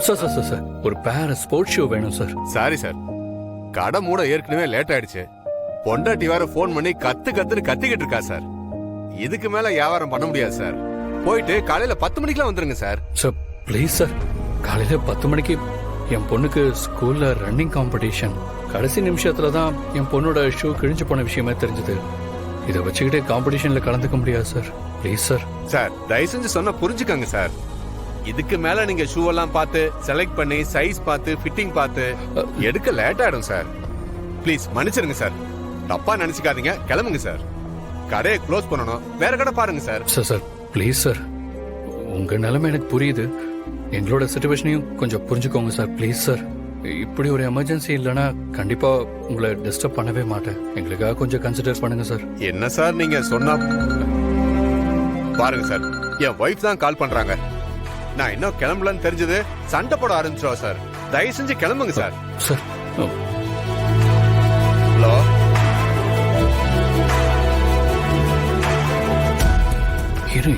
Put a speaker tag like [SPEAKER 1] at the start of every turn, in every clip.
[SPEAKER 1] Sir ஒரு பேர் sports shoe வேணும் சார்.
[SPEAKER 2] சாரி சார், கடை மூட ஏற்கனவே லேட் ஆயிடுச்சு. பொண்டாட்டி வேற போன் பண்ணி கத்துன்னு கத்திக்கிட்டு இருக்கா சார். இதுக்கு மேல வியாபாரம் பண்ண முடியாது சார். போயிட்டு காலையில 10 மணிக்கெல்லாம் வந்துருங்க சார்.
[SPEAKER 1] சார் ப்ளீஸ் சார், காலையில 10 மணிக்கு என் பொண்ணுக்கு ஸ்கூல்ல ரன்னிங் காம்படிஷன். கடைசி நிமிஷத்துல தான் என் பொண்ணோட ஷூ கிழிஞ்சு போன விஷயமே தெரிஞ்சது. இதை வச்சுக்கிட்டே காம்படிஷன்ல கலந்துக்க முடியாது சார். Please sir.
[SPEAKER 2] சார் தயவு செஞ்சு சொன்னா புரிஞ்சுக்கங்க சார். இதுக்கு மேல நீங்க ஷூ எல்லாம் பார்த்து செலக்ட் பண்ணி சைஸ் பார்த்து ஃபிட்டிங் பார்த்து எடுக்க லேட் ஆயிடும் சார். ப்ளீஸ் மன்னிச்சிருங்க சார். தப்பா நினைச்சுக்காதீங்க, கிளம்புங்க சார். கடையை க்ளோஸ் பண்ணணும், வேற கடை பாருங்க சார்.
[SPEAKER 1] சார் ப்ளீஸ் சார், உங்க நிலைமை எனக்கு புரியுது. எங்களோட சிச்சுவேஷனையும் கொஞ்சம் புரிஞ்சுக்கோங்க சார். ப்ளீஸ் சார், இப்படி ஒரு எமர்ஜென்சி இல்லைன்னா கண்டிப்பா உங்களை டிஸ்டர்ப் பண்ணவே மாட்டேன். எங்களுக்காக கொஞ்சம் கன்சிடர் பண்ணுங்க சார்.
[SPEAKER 2] என்ன சார் நீங்க சொன்னா பாருங்க சார், என் ஒய்ஃப் தான் கால் பண்றாங்க. நான் இன்னும் கிளம்பலன்னு தெரிஞ்சது சண்டை போட ஆரம்பிச்சிருவா சார். தயவு செஞ்சு கிளம்புங்க சார்.
[SPEAKER 1] சார்
[SPEAKER 2] ஹலோ,
[SPEAKER 1] இரு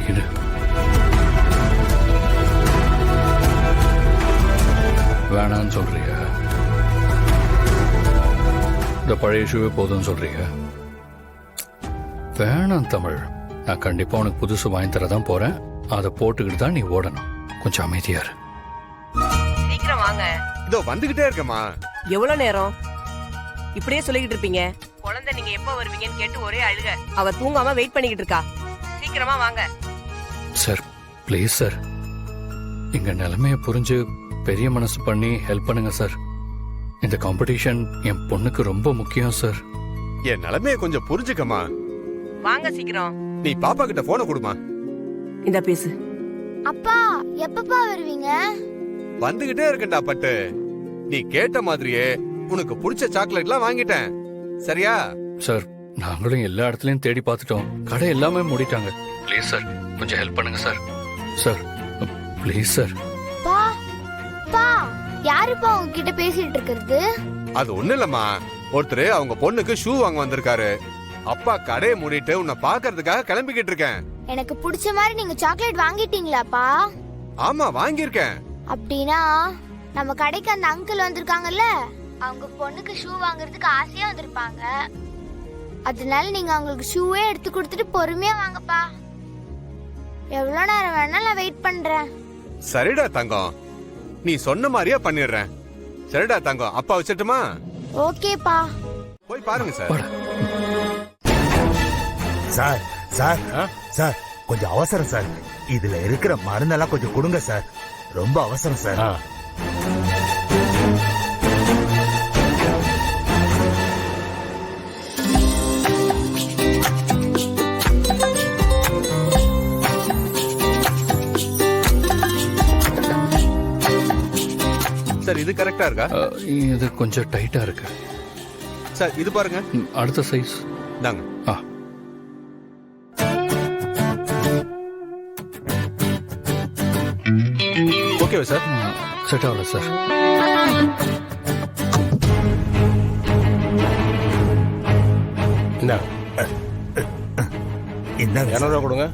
[SPEAKER 1] வேணான்னு சொல்றீங்க? இந்த பழைய ஷூவே போதும்னு சொல்றீங்க? வேணாம் தமிழ், நான் கண்டிப்பா உனக்கு புதுசு வாங்கி தரதான் போறேன். அதை போட்டுக்கிட்டு தான் நீ ஓடணும். கொஞ்சம் அமைதியா இரு.
[SPEAKER 3] சீக்கிரம் வாங்க.
[SPEAKER 2] இதோ வந்துகிட்டே இருக்கேம்மா.
[SPEAKER 3] எவ்வளவு நேரம் இப்படியே சொல்லிக்கிட்டு இருப்பீங்க? குழந்தை நீங்க எப்ப வருவீங்கன்னு கேட்டு ஒரே அழுக. அவ தூங்காம வெயிட் பண்ணிக்கிட்டு இருக்கா. சீக்கிரமா வாங்க
[SPEAKER 1] சார். ப்ளீஸ் சார், எங்க நிலைமைய புரிஞ்சு பெரிய மனசு பண்ணி ஹெல்ப் பண்ணுங்க சார். இந்த காம்படிஷன் என் பொண்ணுக்கு ரொம்ப முக்கியம் சார்.
[SPEAKER 2] என் நிலைமைய கொஞ்சம் புரிஞ்சுக்கமா.
[SPEAKER 3] வாங்க சீக்கிரம்.
[SPEAKER 2] நீ பாப்பா கிட்ட போன கொடுமா.
[SPEAKER 3] இந்த பேசு.
[SPEAKER 4] அப்பா எப்பப்பா வருவீங்க?
[SPEAKER 2] வந்துகிட்டே இருக்கேன்டா பட்டு. நீ கேட்ட மாதிரியே உனக்கு பிடிச்ச சாக்லேட்லாம் வாங்கிட்டேன். சரியா?
[SPEAKER 1] சார் நாங்களும் எல்லா இடத்துலயும் தேடி பார்த்துட்டோம், கடை எல்லாமே மூடிட்டாங்க. ப்ளீஸ் சார், கொஞ்சம் ஹெல்ப் பண்ணுங்க சார். Sir please sir.
[SPEAKER 4] பா பா யாருப்பா உங்ககிட்ட பேசிட்டு இருக்கிறது?
[SPEAKER 2] அது ஒண்ணு இல்லம்மா, ஒருத்தர் அவங்க பொண்ணுக்கு ஷூ வாங்க வந்திருக்காரு. அப்பா கடையை மூடிட்டு உன்னை பாக்குறதுக்காக கிளம்பிக்கிட்டு இருக்கேன்.
[SPEAKER 4] எனக்கு பிடிச்ச மாதிரி நீங்க சாக்லேட் வாங்கிட்டீங்களாப்பா?
[SPEAKER 2] ஆமா வாங்கியிருக்கேன்.
[SPEAKER 4] அப்படின்னா நம்ம கடைக்கு அந்த அங்கிள் வந்திருக்காங்கல்ல, அவங்க பொண்ணுக்கு ஷூ வாங்குறதுக்கு ஆசையா வந்திருப்பாங்க. அதனால நீங்க அவங்களுக்கு ஷூவே எடுத்து கொடுத்துட்டு பொறுமையா வாங்கப்பா. எவ்வளவு நேரம் வேணாலும் நான் வெயிட் பண்றேன்.
[SPEAKER 2] சரிடா தங்கம், நீ சொன்ன மாதிரியே பண்ணிடுறேன். சரிடா தங்கம், அப்பா வச்சிட்டுமா?
[SPEAKER 4] ஓகேப்பா.
[SPEAKER 2] போய் பாருங்க சார்.
[SPEAKER 5] சார் சார் சார் கொஞ்சம் அவசரம் சார். இதுல இருக்கிற மருந்தெல்லாம் கொஞ்சம் கொடுங்க சார். ரொம்ப அவசரம் சார்.
[SPEAKER 2] சார் இது கரெக்டா இருக்கா?
[SPEAKER 1] இது கொஞ்சம் டைட்டா இருக்கு
[SPEAKER 2] சார். இது பாருங்க.
[SPEAKER 1] அடுத்த சைஸ்
[SPEAKER 2] தாங்க. ஓகேவா சார்?
[SPEAKER 1] செட் ஆகல சார்.
[SPEAKER 5] இந்த
[SPEAKER 2] 200 ரூபா கொடுங்க.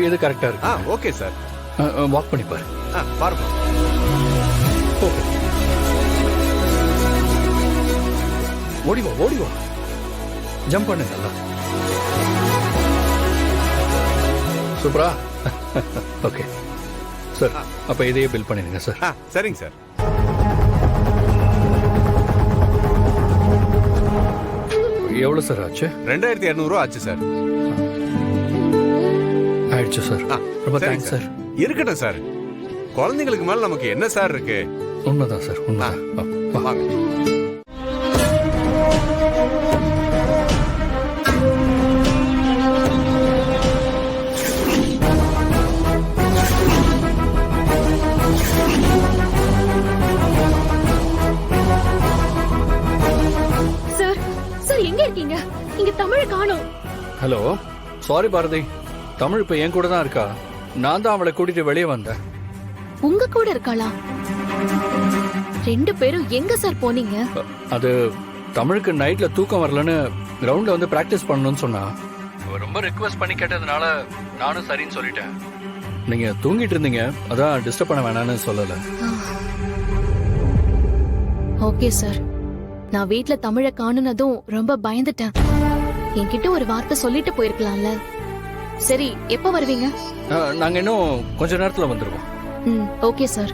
[SPEAKER 1] இது கரெக்டா இருக்கு.
[SPEAKER 2] Okay sir.
[SPEAKER 1] வாக் பண்ணி பாரு.
[SPEAKER 2] பாருங்க.
[SPEAKER 1] ஓடி வா. ஜம்ப் பண்ணு நல்லா. சூப்பரா. ஓகே சார், அப்ப இதையே பில் பண்ணிடுங்க சார்.
[SPEAKER 2] சரிங்க சார்.
[SPEAKER 1] எவ்வளவு சார் ஆச்சு?
[SPEAKER 2] 2200 ரூபா ஆச்சு சார்.
[SPEAKER 1] ஆயிடுச்சு சார்.
[SPEAKER 2] ஆ,
[SPEAKER 1] ரொம்ப
[SPEAKER 2] சரிங்க
[SPEAKER 1] தேங்க்ஸ் சார்.
[SPEAKER 2] இருக்கட்டும் சார். குழந்தைங்களுக்கு மேல நமக்கு என்ன சார் இருக்கு?
[SPEAKER 1] உண்மைதான் சார், உண்மைதான். வா.
[SPEAKER 2] வாங்க.
[SPEAKER 6] சார் சார் எங்க இருக்கீங்க? இங்க தமிழ் காணோம்.
[SPEAKER 1] Hello, sorry Bharathi. தமிழ் இப்ப என் கூட தான் இருக்கா. நான் தான் அவளை கூட்டிட்டு வெளியே வந்தேன்.
[SPEAKER 6] உங்க கூட இருக்காளா? ரெண்டு பேரும் எங்க சார் போனீங்க?
[SPEAKER 1] அது தமிழுக்கு நைட்ல தூக்கம் வரலன்னு கிரவுண்ட்ல வந்து பிராக்டிஸ் பண்ணணும்னு சொன்னா. அவ ரொம்ப ரெக்வெஸ்ட் பண்ணி கேட்டதுனால நானும் சரின்னு சொல்லிட்டேன். நீங்க தூங்கிட்டு இருந்தீங்க, அதான் டிஸ்டர்ப் பண்ண வேணாம்னு சொல்லல.
[SPEAKER 6] Okay sir. நான் வீட்ல தமிழ காணுனதும் ரொம்ப பயந்துட்டேன். என்கிட்ட ஒரு வார்த்தை சொல்லிட்டு போயிருக்கலாம்ல. சரி, எப்ப வருவீங்க?
[SPEAKER 1] நாங்க இன்னும் கொஞ்ச நேரத்துல வந்துருவோம்.
[SPEAKER 6] Okay sir.